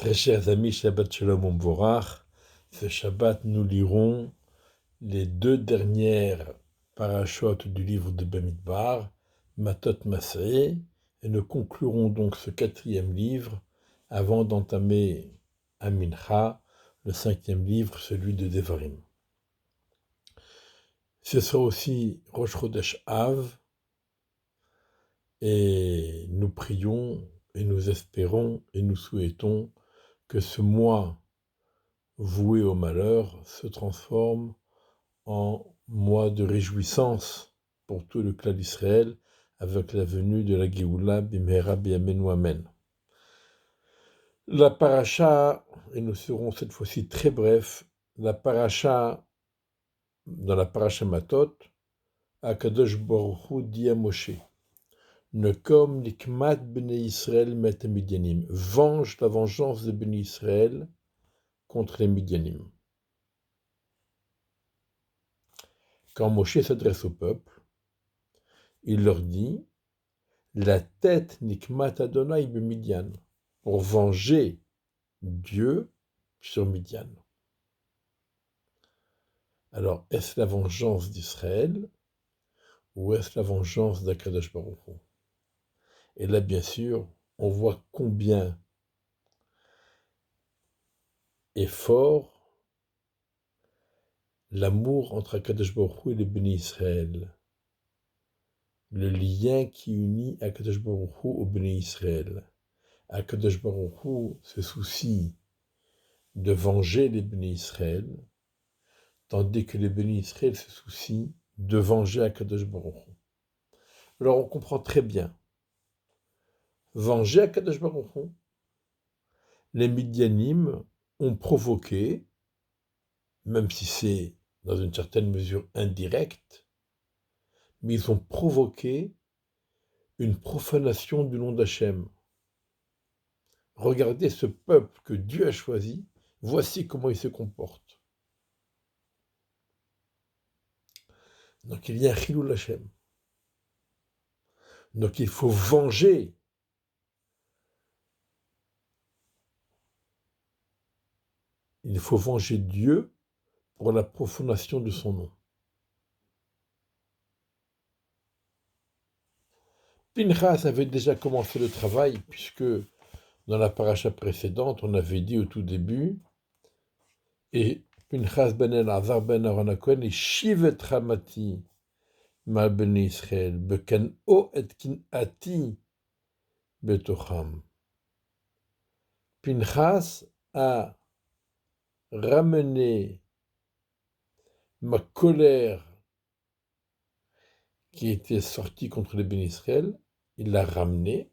Très chers amis, Shabbat Shalom Umvorach. Ce Shabbat, nous lirons les deux dernières parashotes du livre de Bamidbar, Matot Masé, et nous conclurons donc ce quatrième livre avant d'entamer Mincha, le cinquième livre, celui de Devarim. Ce sera aussi Rosh Chodesh Av, et nous prions et nous espérons et nous souhaitons que ce mois voué au malheur se transforme en mois de réjouissance pour tout le clan d'Israël avec la venue de la Géoula Bimera B'Yameinu Amen. La paracha, et nous serons cette fois-ci très brefs, la paracha, dans la paracha Matot, Akadosh Baruch Hu dit à Moshe, Nekom nikmat bnei Israël met Midyanim, venge la vengeance de Bnei Israël contre les Midyanim. Quand Moshe s'adresse au peuple, il leur dit la tête nikmat Adonai b'Midian, pour venger Dieu sur Midian. Alors, est-ce la vengeance d'Israël ou est-ce la vengeance d'Akadosh Baruch Hu? Et là, bien sûr, on voit combien est fort l'amour entre Akadosh Baruch Hu et les bénis Israël. Le lien qui unit Akadosh Baruch Hu aux bénis Israël. Akadosh Baruch Hu se soucie de venger les bénis Israël, tandis que les bénis Israël se soucient de venger Akadosh Baruch Hu. Alors on comprend très bien. Venger Akadosh Baruch Hu, les Midyanim ont provoqué, même si c'est dans une certaine mesure indirecte, mais ils ont provoqué une profanation du nom d'Hachem. Regardez ce peuple que Dieu a choisi, voici comment il se comporte. Donc il y a un Chilul Hachem. Donc il faut venger Dieu pour la profanation de son nom. Pinchas avait déjà commencé le travail, puisque dans la paracha précédente, on avait dit au tout début, et Pinchas ben Elazar ben Aaron HaKohen, et Shivet Ramati mal ben Israël, Bekan'o et kin'ati betocham. Pinchas a ramené ma colère qui était sortie contre les bénis Israël, il l'a ramenée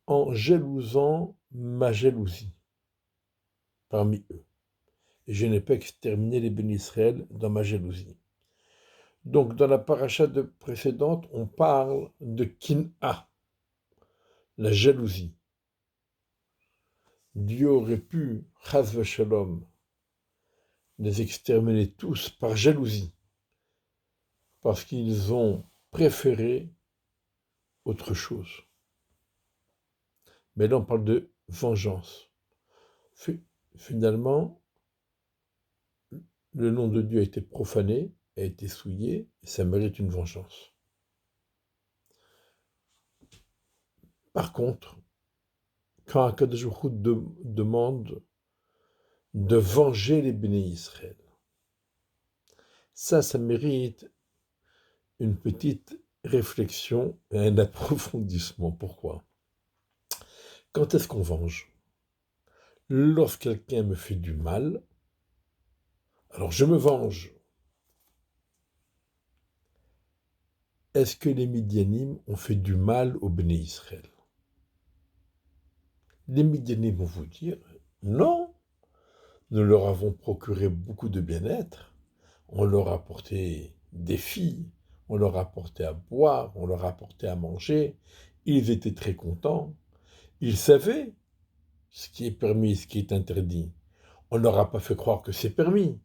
en jalousant ma jalousie parmi eux. Et je n'ai pas exterminé les bénis Israël dans ma jalousie. Donc, dans la paracha précédente, on parle de kin'a, la jalousie. Dieu aurait pu, chas v'shalom, les exterminer tous par jalousie, parce qu'ils ont préféré autre chose. Mais là, on parle de vengeance. Finalement, le nom de Dieu a été profané, a été souillé, et ça mérite une vengeance. Par contre, quand Akadosh Baruch Hu demande de venger les bénis Israël, ça mérite une petite réflexion et un approfondissement. Pourquoi? Quand est-ce qu'on venge? Lorsque quelqu'un me fait du mal, alors je me venge. Est-ce que les Midyanim ont fait du mal aux bénis Israël? Les Midyanim vont vous dire, non, nous leur avons procuré beaucoup de bien-être, on leur a apporté des filles, on leur a apporté à boire, on leur a apporté à manger, ils étaient très contents, ils savaient ce qui est permis, ce qui est interdit. On ne leur a pas fait croire que c'est permis.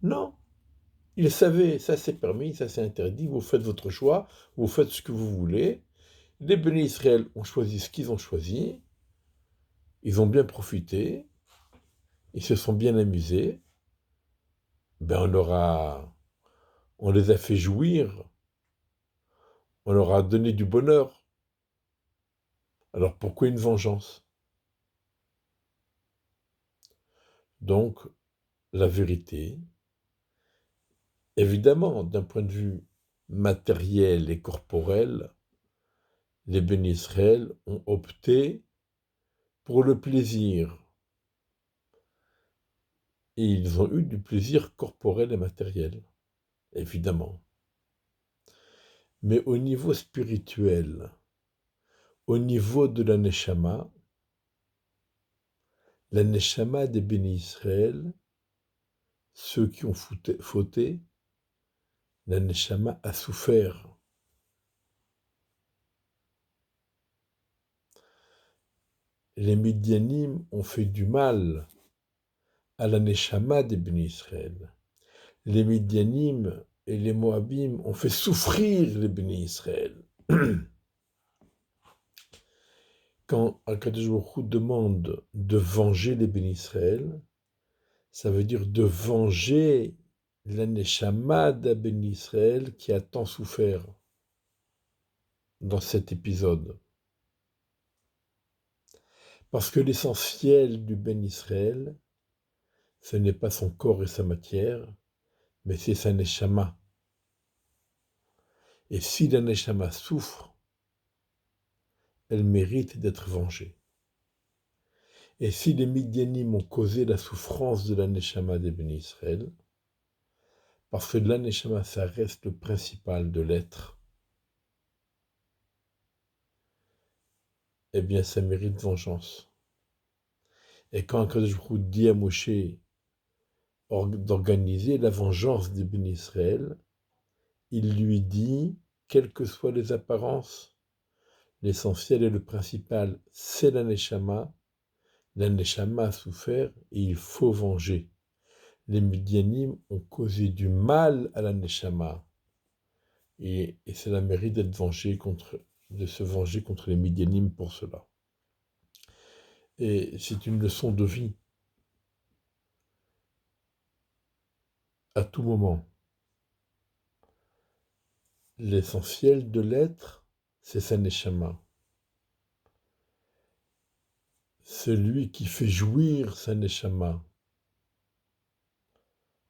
Non, ils savaient, ça c'est permis, ça c'est interdit, vous faites votre choix, vous faites ce que vous voulez. Les bénis Israël ont choisi ce qu'ils ont choisi, ils ont bien profité, ils se sont bien amusés, ben on les a fait jouir, on leur a donné du bonheur. Alors pourquoi une vengeance? Donc, la vérité, évidemment, d'un point de vue matériel et corporel, les bénis Israël ont opté pour le plaisir. Et ils ont eu du plaisir corporel et matériel, évidemment. Mais au niveau spirituel, au niveau de la neshama des bénis Israël, ceux qui ont fauté, la neshama a souffert. Les Midianim ont fait du mal à la neshama des bénis Israël. Les Midianim et les Moabim ont fait souffrir les bénis Israël. Quand Akadosh Baruch Hu demande de venger les bénis Israël, ça veut dire de venger la neshama des bénis Israël qui a tant souffert dans cet épisode. Parce que l'essentiel du Ben Israël, ce n'est pas son corps et sa matière, mais c'est sa neshama. Et si la neshama souffre, elle mérite d'être vengée. Et si les Midianim ont causé la souffrance de la neshama des Ben Israël, parce que la neshama, ça reste le principal de l'être, eh bien ça mérite vengeance. Et quand Akadosh Baruch Hu dit à Moshe d'organiser la vengeance des bénis Israël, il lui dit, quelles que soient les apparences, l'essentiel et le principal, c'est la neshama a souffert et il faut venger. Les Midianim ont causé du mal à la neshama et c'est la mérite de se venger contre les Midianim pour cela. Et c'est une leçon de vie à tout moment. L'essentiel de l'être, c'est sa neshama. Celui qui fait jouir sa neshama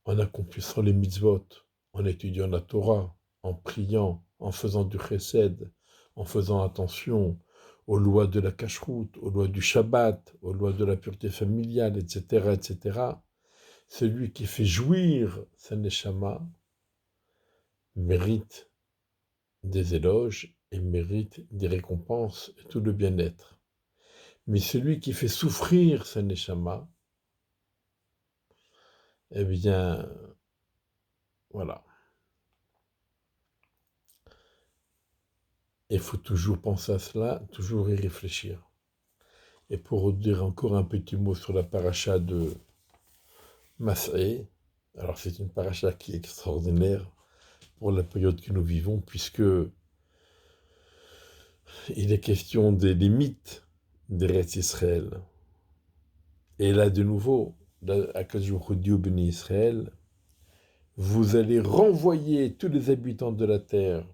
en accomplissant les mitzvot, en étudiant la Torah, en priant, en faisant du chesed, en faisant attention aux lois de la cacheroute, aux lois du Shabbat, aux lois de la pureté familiale, etc., etc. Celui qui fait jouir sa neshama mérite des éloges et mérite des récompenses et tout le bien-être. Mais celui qui fait souffrir sa neshama, eh bien, voilà. Il faut toujours penser à cela, toujours y réfléchir. Et pour dire encore un petit mot sur la paracha de Mas'é, alors c'est une paracha qui est extraordinaire pour la période que nous vivons, puisque il est question des limites d'Eretz Israël. Et là, de nouveau, Akadosh Baruch Hu dit au béni Israël, vous allez renvoyer tous les habitants de la terre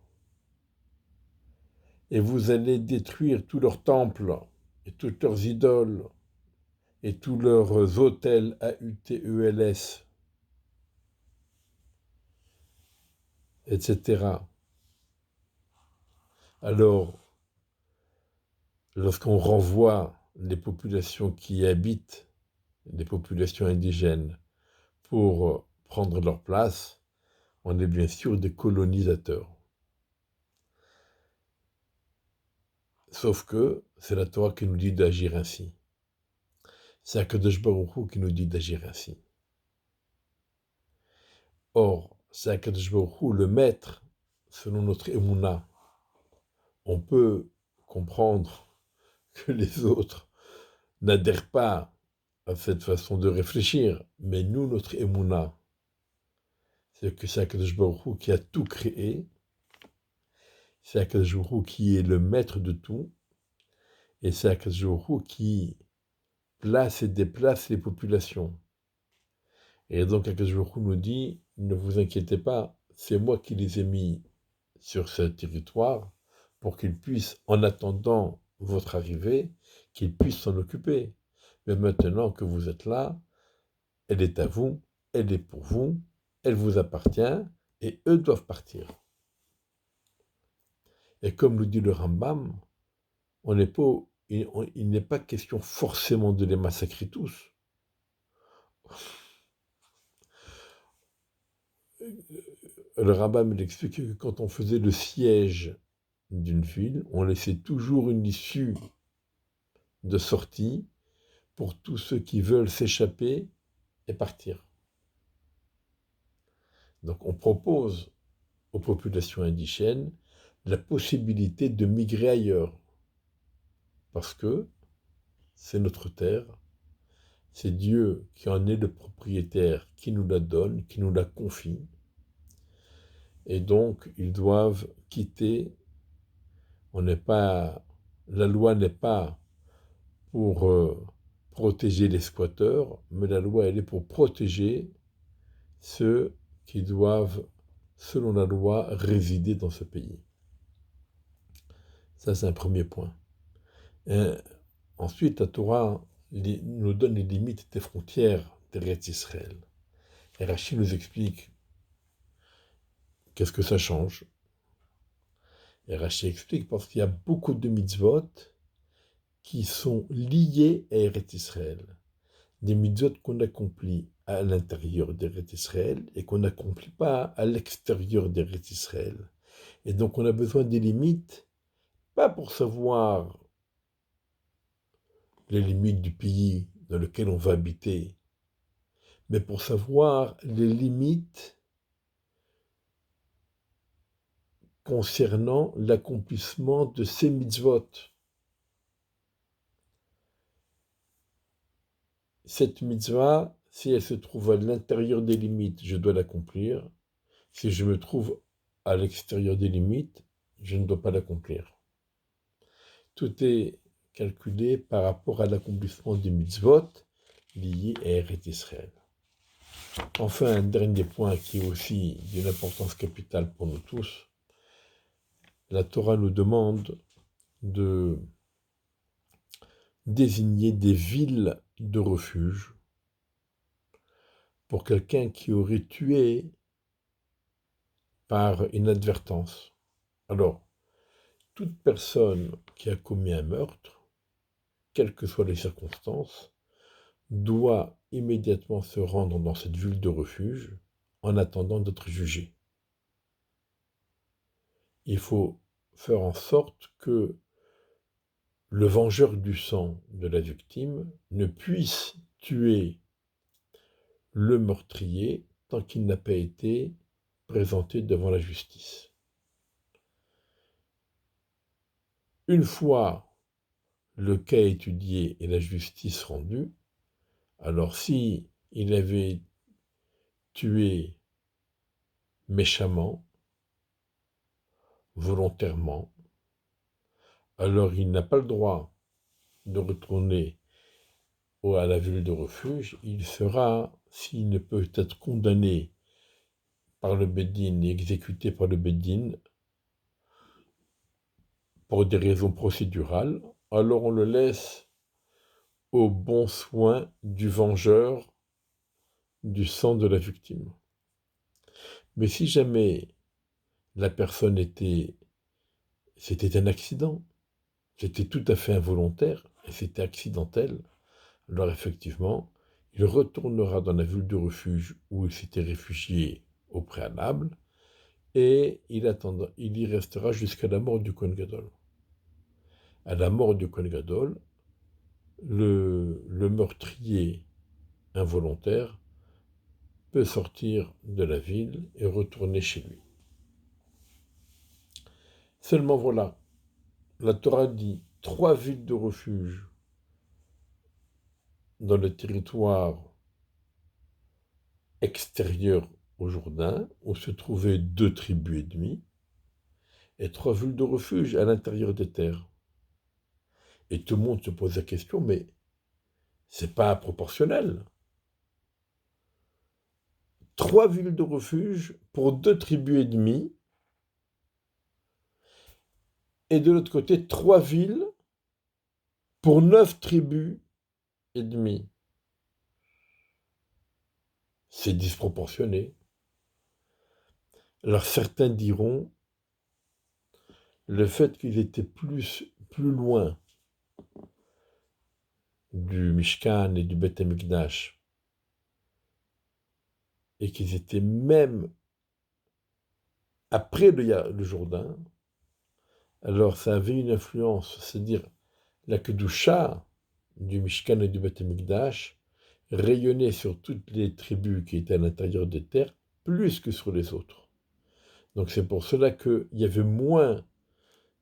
et vous allez détruire tous leurs temples et toutes leurs idoles et tous leurs autels AUTELS, etc. Alors, lorsqu'on renvoie les populations qui y habitent, les populations indigènes, pour prendre leur place, on est bien sûr des colonisateurs. Sauf que c'est la Torah qui nous dit d'agir ainsi. C'est Akadosh Baruch Hu qui nous dit d'agir ainsi. Or, c'est Akadosh Baruch Hu le maître, selon notre Emouna. On peut comprendre que les autres n'adhèrent pas à cette façon de réfléchir, mais nous, notre Emouna, c'est que c'est Akadosh Baruch Hu qui a tout créé, c'est Akadosh Baruch Hu qui est le maître de tout, et c'est Akadosh Baruch Hu qui place et déplace les populations. Et donc, Akadosh Baruch Hu nous dit, ne vous inquiétez pas, c'est moi qui les ai mis sur ce territoire pour qu'ils puissent, en attendant votre arrivée, qu'ils puissent s'en occuper. Mais maintenant que vous êtes là, elle est à vous, elle est pour vous, elle vous appartient, et eux doivent partir. Et comme le dit le Rambam, il n'est pas question forcément de les massacrer tous. Le Rambam explique que quand on faisait le siège d'une ville, on laissait toujours une issue de sortie pour tous ceux qui veulent s'échapper et partir. Donc on propose aux populations indigènes la possibilité de migrer ailleurs, parce que c'est notre terre, c'est Dieu qui en est le propriétaire, qui nous la donne, qui nous la confie, et donc ils doivent quitter. La loi n'est pas pour protéger les squatteurs, mais la loi elle est pour protéger ceux qui doivent, selon la loi, résider dans ce pays. Ça, c'est un premier point. Et ensuite, la Torah nous donne les limites des frontières d'Eretz Israël. Et Rachid nous explique qu'est-ce que ça change. Et Rachid explique parce qu'il y a beaucoup de mitzvot qui sont liés à Eretz Israël. Des mitzvot qu'on accomplit à l'intérieur d'Eretz Israël et qu'on n'accomplit pas à l'extérieur d'Eretz Israël. Et donc on a besoin des limites, pas pour savoir les limites du pays dans lequel on va habiter, mais pour savoir les limites concernant l'accomplissement de ces mitzvot. Cette mitzvah, si elle se trouve à l'intérieur des limites, je dois l'accomplir. Si je me trouve à l'extérieur des limites, je ne dois pas l'accomplir. Tout est calculé par rapport à l'accomplissement des mitzvot liés à Eretz Israël. Enfin, un dernier point qui est aussi d'une importance capitale pour nous tous, la Torah nous demande de désigner des villes de refuge pour quelqu'un qui aurait tué par inadvertance. Alors, toute personne qui a commis un meurtre, quelles que soient les circonstances, doit immédiatement se rendre dans cette ville de refuge en attendant d'être jugé. Il faut faire en sorte que le vengeur du sang de la victime ne puisse tuer le meurtrier tant qu'il n'a pas été présenté devant la justice. Une fois le cas étudié et la justice rendue, alors si il avait tué méchamment, volontairement, alors il n'a pas le droit de retourner à la ville de refuge. Il sera, s'il ne peut être condamné par le Beddin et exécuté par le Beddin pour des raisons procédurales, alors on le laisse au bon soin du vengeur du sang de la victime. Mais si jamais la personne c'était un accident, c'était tout à fait involontaire et c'était accidentel, alors effectivement, il retournera dans la ville de refuge où il s'était réfugié au préalable et il y restera jusqu'à la mort du Kohen Gadol. À la mort du Kohen Gadol, le meurtrier involontaire peut sortir de la ville et retourner chez lui. Seulement voilà, la Torah dit 3 villes de refuge dans le territoire extérieur au Jourdain, où se trouvaient 2 tribus et demie, et 3 villes de refuge à l'intérieur des terres. Et tout le monde se pose la question, mais c'est pas proportionnel. 3 villes de refuge pour 2 tribus et demie, et de l'autre côté, 3 villes pour 9 tribus et demie. C'est disproportionné. Alors certains diront, le fait qu'ils étaient plus loin du Mishkan et du Beth Amikdash, et qu'ils étaient même après le Jourdain, alors ça avait une influence, c'est-à-dire la Kedusha du Mishkan et du Beth Amikdash rayonnait sur toutes les tribus qui étaient à l'intérieur des terres, plus que sur les autres. Donc c'est pour cela qu'il y avait moins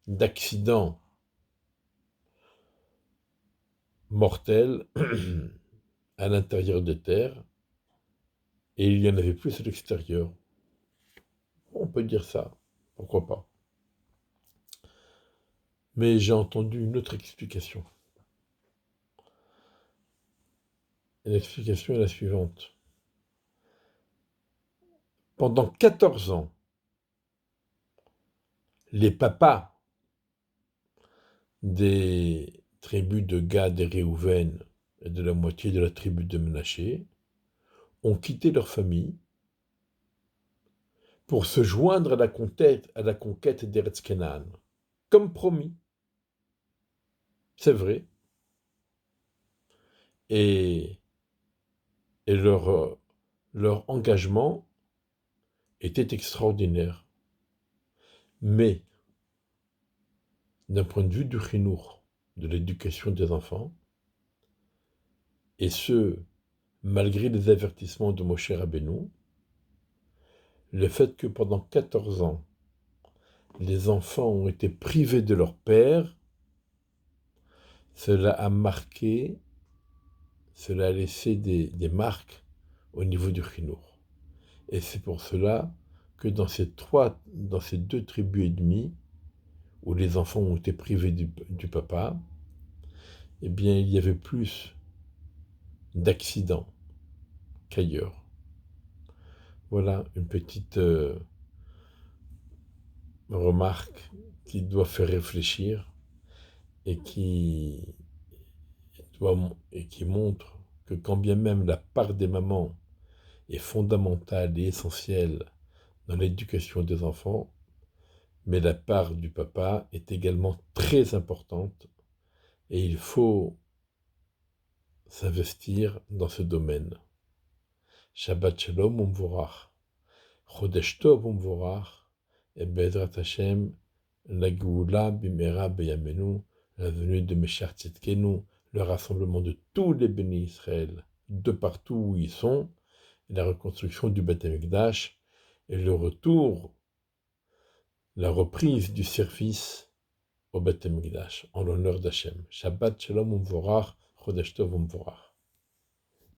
d'accidents mortels à l'intérieur des terres, et il y en avait plus à l'extérieur. On peut dire ça, pourquoi pas. Mais j'ai entendu une autre explication. Et l'explication est la suivante. Pendant 14 ans, les papas des tribus de Gad et Réhouven et de la moitié de la tribu de Menaché ont quitté leur famille pour se joindre à la conquête d'Eretz Canaan, comme promis. C'est vrai. Et leur engagement était extraordinaire. Mais, d'un point de vue du chinour, de l'éducation des enfants, et ce, malgré les avertissements de Moshe Rabbeinu, le fait que pendant 14 ans, les enfants ont été privés de leur père, cela a marqué, cela a laissé des marques au niveau du chinour. Et c'est pour cela que dans ces 2 tribus et demie, où les enfants ont été privés du papa, eh bien, il y avait plus d'accidents qu'ailleurs. Voilà une petite remarque qui doit faire réfléchir et qui montre que quand bien même la part des mamans est fondamentale et essentielle dans l'éducation des enfants, mais la part du papa est également très importante et il faut s'investir dans ce domaine. Shabbat Shalom Umvorach, Chodesh Tov Umvorach, et Bezrat Hashem, la Geoula Bimera Beyamenu, la venue de Meshach Tzidkenu, le rassemblement de tous les bénis Israël, de partout où ils sont, et la reconstruction du Beth Amikdash, et le retour, la reprise du service au Beth Amikdash, en l'honneur d'Hachem. Shabbat Shalom Umvorach, Chodesh Tov Umvorach.